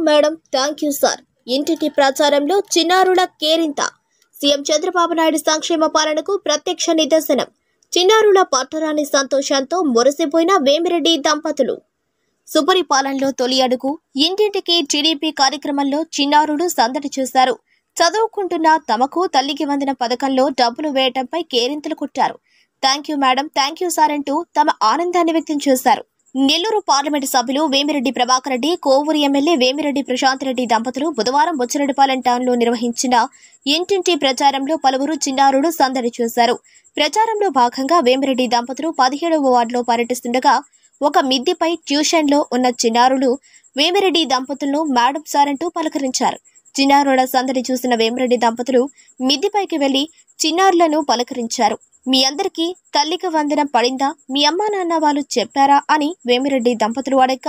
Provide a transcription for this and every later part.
Madam, thank you sir. ఇంటింటి ప్రచారంలో చిన్నారుల కేరింత. సీఎం చంద్రబాబు నాయుడు సంక్షేమ పాలనకు ప్రత్యక్ష నిదర్శనం. చిన్నారుల పట్టరాని సంతోషంతో మురిసిపోయిన వేమిరెడ్డి దంపతులు. సుపరిపాలనలో తొలి అడుగు ఇంటింటికి టీడీపీ కార్యక్రమంలో చిన్నారులు సందడి చేశారు. చదువుకుంటున్న తమకు తల్లికి వందన పథకంలో డబ్బులు వేయటంపై కేరింతలు కొట్టారు. Thank you madam, thank you sir అంటూ తమ ఆనందాన్ని వ్యక్తం చేశారు. నెల్లూరు పార్లమెంటు సభ్యులు వేమిరెడ్డి ప్రభాకర్ రెడ్డి, కోవూరు ఎమ్మెల్యే వేమిరెడ్డి ప్రశాంత్ రెడ్డి దంపతులు బుధవారం బుచ్చిరెడ్డిపాలెం టౌన్లో నిర్వహించిన ఇంటింటి ప్రచారంలో పలువురు చిన్నారులు సందడి చేశారు. ప్రచారంలో భాగంగా వేమిరెడ్డి దంపతులు 17వ వార్డులో పర్యటిస్తుండగా ఒక మిద్దెపై ట్యూషన్లో ఉన్న చిన్నారులు వేమిరెడ్డి దంపతులను మేడం సార్ అంటూ పలకరించారు. చిన్నారుల సందడి చూసిన వేమిరెడ్డి దంపతులు మిద్దెపైకి వెళ్లి చిన్నారులను పలకరించారు. మీ అందరికీ తల్లికి వందనం పడిందా, మీ అమ్మా నాన్న వాళ్ళు చెప్పారా అని వేమిరెడ్డి దంపతులు అడగ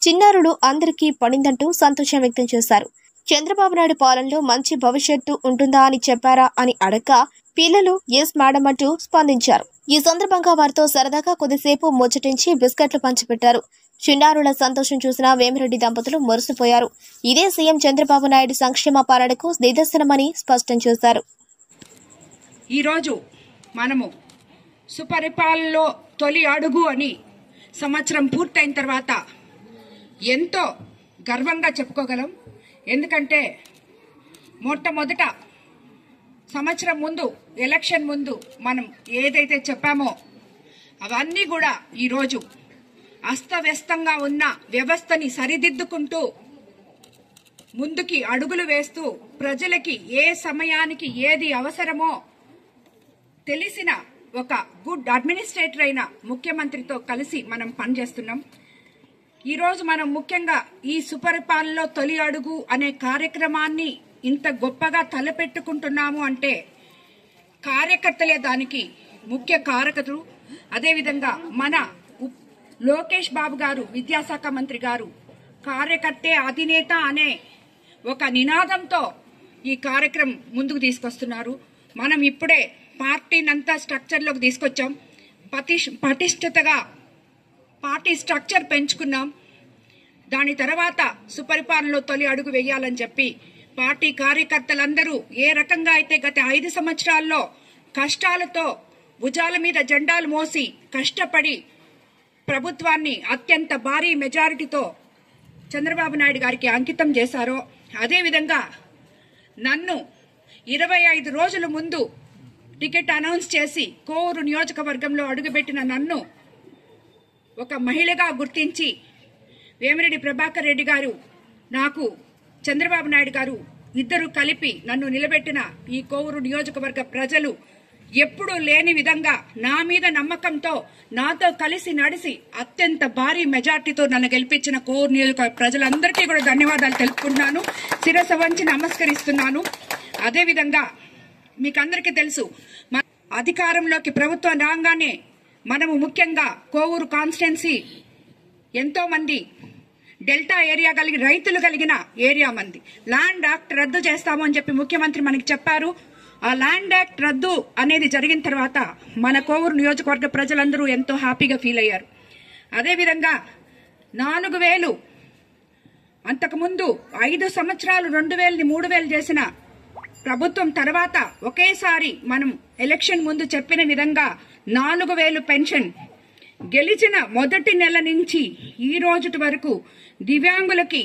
చిన్నారులు అందరికీ పడిందంటూ సంతోషం వ్యక్తం చేశారు. చంద్రబాబు నాయుడు పాలనలో మంచి భవిష్యత్తు ఉంటుందా అని చెప్పారా అని అడగ పిల్లలు ఎస్ మేడం అంటూ స్పందించారు. ఈ సందర్భంగా వారితో సరదాగా కొద్దిసేపు ముచ్చటించి బిస్కెట్లు పంచిపెట్టారు. చిన్నారుల సంతోషం చూసిన వేమిరెడ్డి దంపతులు మురిసిపోయారు. ఇదే సీఎం చంద్రబాబు నాయుడు సంక్షేమ పాలనకు నిదర్శనమని స్పష్టం చేశారు. ఈరోజు మనము సుపరిపాలనలో తొలి అడుగు అని సంవత్సరం పూర్తయిన తర్వాత ఎంతో గర్వంగా చెప్పుకోగలం. ఎందుకంటే మొట్టమొదట సంవత్సరం ముందు, ఎలక్షన్ ముందు మనం ఏదైతే చెప్పామో అవన్నీ కూడా ఈరోజు అస్తవ్యస్తంగా ఉన్న వ్యవస్థని సరిదిద్దుకుంటూ ముందుకి అడుగులు వేస్తూ ప్రజలకి ఏ సమయానికి ఏది అవసరమో తెలిసిన ఒక గుడ్ అడ్మినిస్ట్రేటర్ అయిన ముఖ్యమంత్రితో కలిసి మనం పనిచేస్తున్నాం. ఈరోజు మనం ముఖ్యంగా ఈ సుపరిపాలనలో తొలి అడుగు అనే కార్యక్రమాన్ని ఇంత గొప్పగా తలపెట్టుకుంటున్నాము అంటే కార్యకర్తలే దానికి ముఖ్య కారకులు. అదేవిధంగా మన లోకేష్ బాబు గారు, విద్యాశాఖ మంత్రి గారు, కార్యకర్తే అధినేత అనే ఒక నినాదంతో ఈ కార్యక్రమం ముందుకు తీసుకొస్తున్నారు. మనం ఇప్పుడే పార్టీనంతా స్ట్రక్చర్లోకి తీసుకొచ్చాం. పటిష్టతగా పార్టీ స్ట్రక్చర్ పెంచుకున్నాం. దాని తర్వాత సుపరిపాలనలో తొలి అడుగు వేయాలని చెప్పి పార్టీ కార్యకర్తలందరూ ఏ రకంగా అయితే గత 5 సంవత్సరాల్లో కష్టాలతో భుజాల మీద జెండాలు మోసి కష్టపడి ప్రభుత్వాన్ని అత్యంత భారీ మెజారిటీతో చంద్రబాబు నాయుడు గారికి అంకితం చేశారో, అదేవిధంగా నన్ను 25 రోజుల ముందు టికెట్ అనౌన్స్ చేసి కోవూరు నియోజకవర్గంలో అడుగుపెట్టిన నన్ను ఒక మహిళగా గుర్తించి వేమిరెడ్డి ప్రభాకర్ రెడ్డి గారు, నాకు చంద్రబాబు నాయుడు గారు ఇద్దరు కలిపి నన్ను నిలబెట్టిన ఈ కోవూరు నియోజకవర్గ ప్రజలు ఎప్పుడూ లేని విధంగా నా మీద నమ్మకంతో నాతో కలిసి నడిచి అత్యంత భారీ మెజార్టీతో నన్ను గెలిపించిన కోవూరు నియోజకవర్గ ప్రజలందరికీ కూడా ధన్యవాదాలు తెలుపుకుంటున్నాను, శిరస్సు వంచి నమస్కరిస్తున్నాను. అదేవిధంగా మీకందరికీ తెలుసు, అధికారంలోకి ప్రభుత్వం రాగానే మనము ముఖ్యంగా కోవూరు కాన్స్టిట్యున్సీ ఎంతో మంది డెల్టా ఏరియా కలిగి రైతులు కలిగిన ఏరియా మంది ల్యాండ్ యాక్ట్ రద్దు చేస్తాము అని చెప్పి ముఖ్యమంత్రి మనకి చెప్పారు. ఆ ల్యాండ్ యాక్ట్ రద్దు అనేది జరిగిన తర్వాత మన కోవూరు నియోజకవర్గ ప్రజలందరూ ఎంతో హ్యాపీగా ఫీల్ అయ్యారు. అదేవిధంగా 4000 అంతకుముందు 5 సంవత్సరాలు 2000ని 3000 చేసిన ప్రభుత్వం తర్వాత ఒకేసారి మనం ఎలక్షన్ ముందు చెప్పిన విధంగా 4000 పెన్షన్ గెలిచిన మొదటి నెల నుంచి ఈ రోజు వరకు దివ్యాంగులకి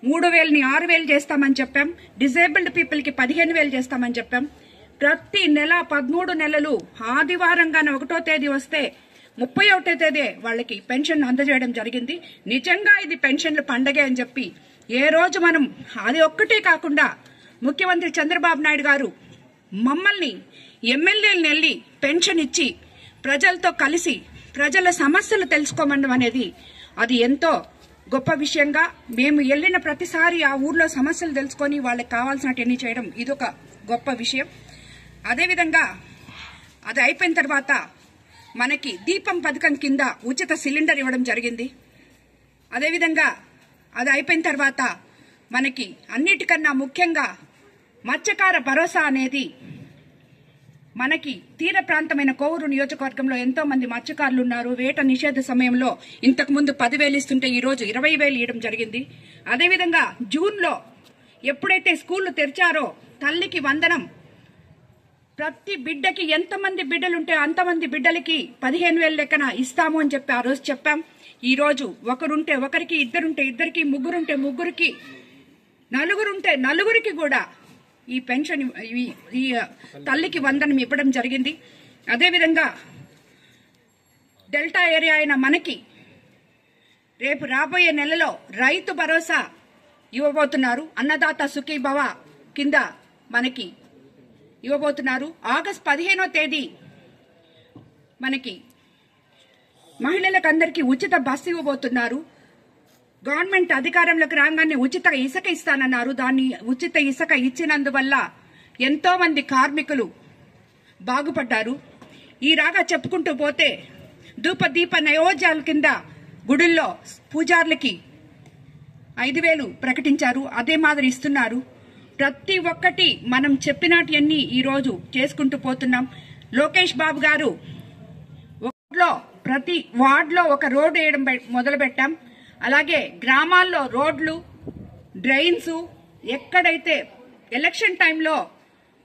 3000ని 6000 చేస్తామని చెప్పాం. డిజేబుల్డ్ పీపుల్ కి 15000 చేస్తామని చెప్పాం. ప్రతి నెల 13 నెలలు ఆదివారంగానే 1వ తేదీ వస్తే 31వ తేదీ వాళ్ళకి పెన్షన్ అందజేయడం జరిగింది. నిజంగా ఇది పెన్షన్ల పండగే అని చెప్పి ఏ రోజు మనం అది ఒక్కటే కాకుండా ముఖ్యమంత్రి చంద్రబాబు నాయుడు గారు మమ్మల్ని ఎమ్మెల్యేలను వెళ్లి పెన్షన్ ఇచ్చి ప్రజలతో కలిసి ప్రజల సమస్యలు తెలుసుకోమడం అనేది అది ఎంతో గొప్ప విషయంగా మేము వెళ్లిన ప్రతిసారి ఆ ఊర్లో సమస్యలు తెలుసుకొని వాళ్ళకి కావాల్సినవన్నీ చేయడం ఇదొక గొప్ప విషయం. అదేవిధంగా అది అయిపోయిన తర్వాత మనకి దీపం పథకం కింద ఉచిత సిలిండర్ ఇవ్వడం జరిగింది. అదేవిధంగా అది అయిపోయిన తర్వాత మనకి అన్నిటికన్నా ముఖ్యంగా మత్స్యకార భరోసా అనేది మనకి తీర ప్రాంతమైన కోవూరు నియోజకవర్గంలో ఎంతో మంది మత్స్యకారులు ఉన్నారు. వేట నిషేధ సమయంలో ఇంతకు ముందు 10,000 ఇస్తుంటే ఈ రోజు 20,000 ఇవ్వడం జరిగింది. అదేవిధంగా జూన్లో ఎప్పుడైతే స్కూళ్లు తెరిచారో తల్లికి వందనం, ప్రతి బిడ్డకి ఎంతమంది బిడ్డలుంటే అంతమంది బిడ్డలకి 15,000 లెక్కన ఇస్తాము అని చెప్పి ఆ రోజు చెప్పాం. ఈ రోజు ఒకరుంటే ఒకరికి, ఇద్దరుంటే ఇద్దరికి, ముగ్గురుంటే ముగ్గురికి, నలుగురుంటే నలుగురికి కూడా ఈ పెన్షన్, ఈ తల్లికి వందనం ఇవ్వడం జరిగింది. అదేవిధంగా డెల్టా ఏరియా అయిన మనకి రేపు రాబోయే నెలలో రైతు భరోసా ఇవ్వబోతున్నారు. అన్నదాత సుఖీభవ కింద మనకి ఇవ్వబోతున్నారు. ఆగస్టు 15వ తేదీ మనకి మహిళలకు అందరికీ ఉచిత బస్సు ఇవ్వబోతున్నారు. గవర్నమెంట్ అధికారంలోకి రాగానే ఉచిత ఇసుక ఇస్తానన్నారు. దాన్ని ఉచిత ఇసుక ఇచ్చినందువల్ల ఎంతో మంది కార్మికులు బాగుపడ్డారు. ఈ రాగా చెప్పుకుంటూ పోతే ధూపదీప నయోజాల కింద గుడుల్లో పూజార్లకి 5,000 ప్రకటించారు. అదే మాదిరి ఇస్తున్నారు. ప్రతి ఒక్కటి మనం చెప్పినటివన్నీ ఈ రోజు చేసుకుంటూ పోతున్నాం. లోకేష్ బాబు గారు ప్రతి వార్డులో ఒక రోడ్డు వేయడం మొదలు పెట్టాం. అలాగే గ్రామాల్లో రోడ్లు, డ్రైన్స్, ఎక్కడైతే ఎలక్షన్ టైంలో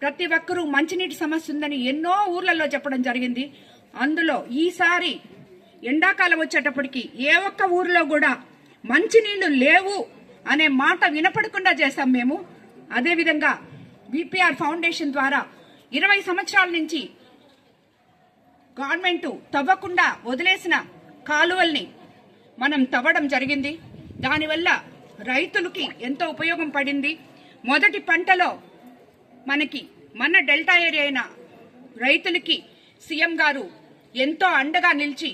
ప్రతి ఒక్కరూ మంచినీటి సమస్య ఉందని ఎన్నో ఊర్లలో చెప్పడం జరిగింది. అందులో ఈసారి ఎండాకాలం వచ్చేటప్పటికి ఏ ఒక్క ఊర్లో కూడా మంచినీళ్లు లేవు అనే మాట వినపడకుండా చేశాం మేము. అదేవిధంగా విపిఆర్ ఫౌండేషన్ ద్వారా 20 సంవత్సరాల నుంచి గవర్నమెంట్ తవ్వకుండా వదిలేసిన కాలువల్ని మనం తవ్వడం జరిగింది. దానివల్ల రైతులకి ఎంతో ఉపయోగం పడింది. మొదటి పంటలో మనకి మన డెల్టా ఏరియా అయిన రైతులకి సీఎం గారు ఎంతో అండగా నిలిచి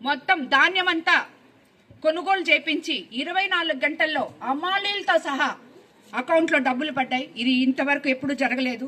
మొత్తం ధాన్యమంతా కొనుగోలు చేపించి 24 గంటల్లో అమాలీలతో సహా అకౌంట్లో డబ్బులు పడ్డాయి. ఇది ఇంతవరకు ఎప్పుడూ జరగలేదు.